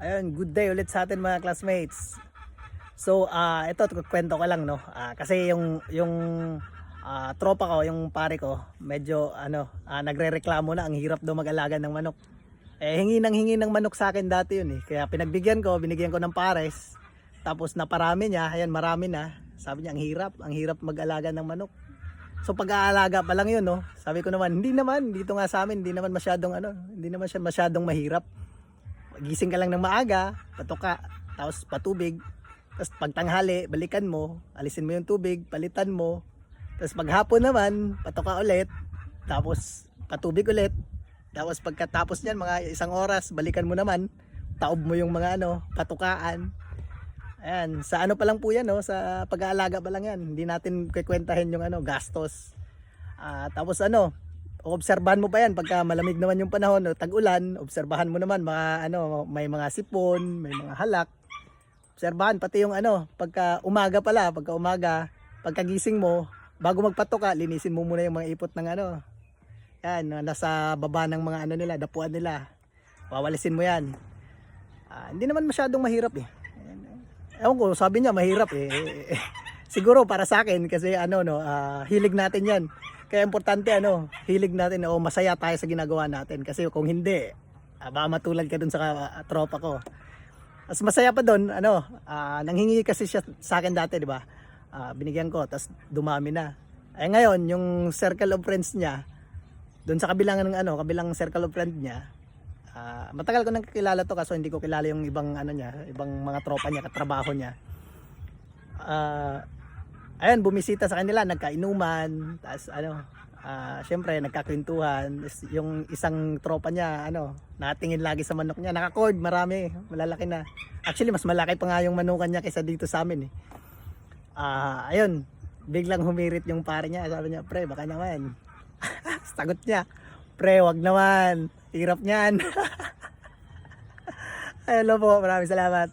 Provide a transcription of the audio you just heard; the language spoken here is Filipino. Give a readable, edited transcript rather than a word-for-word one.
Ayun, good day ulit sa atin mga classmates. So, ito kwento ko lang, no. Kasi yung tropa ko, yung pare ko, medyo nagrereklamo na ang hirap daw mag-alaga ng manok. Hingi ng manok sa akin dati yun eh. Kaya binigyan ko ng pares. Tapos naparami niya, ayan marami na. Sabi niya ang hirap mag-alaga ng manok. So pag-aalaga pa lang yun, no. Sabi ko naman, hindi naman dito nga sa amin, hindi naman siya masyadong mahirap. Gising ka lang ng maaga, patuka, tapos patubig, tapos pagtanghali, balikan mo, alisin mo yung tubig, palitan mo, tapos paghapon naman, patuka ulit, tapos patubig ulit, tapos pagkatapos niyan, mga 1 oras, balikan mo naman, taob mo yung mga patukaan. Ayan, sa pa lang po yan, no? Sa pag-aalaga pa lang yan, hindi natin kikwentahin yung gastos. Tapos obserbahan mo pa yan pagka malamig naman yung panahon o tag-ulan, obserbahan mo naman mga may mga sipon, may mga halak. Obserbahan pati yung pagka umaga, pagkagising mo, bago magpatuka, linisin mo muna yung mga ipot ng yan, nasa baba ng mga nila, dapuan nila. Wawalisin mo yan. Hindi naman masyadong mahirap eh. Ewan ko, sabi niya mahirap eh. Siguro para sa akin kasi hilig natin yan. Kaya importante hilig natin o masaya tayo sa ginagawa natin. Kasi kung hindi, baka matulad ka dun sa tropa ko. Mas masaya pa dun, nanghingi kasi siya sa akin dati, di ba? Binigyan ko, tapos dumami na. Ngayon, yung circle of friends niya, dun sa kabilang circle of friends niya, matagal ko nang kakilala to kaso hindi ko kilala yung ibang ibang mga tropa niya, katrabaho niya. Ayun, bumisita sa kanila, nagkainuman, tapos syempre nagkakwentuhan. Yung isang tropa niya, natingin lagi sa manok niya, naka-cord, marami, malalaki na. Actually, mas malaki pa nga yung manukan niya kaysa dito sa amin eh. Ayun, biglang humirit yung pare niya, sabi niya, pre, baka naman. Sagot niya, pre, wag naman, hirap niyan. Ayun po, maraming salamat.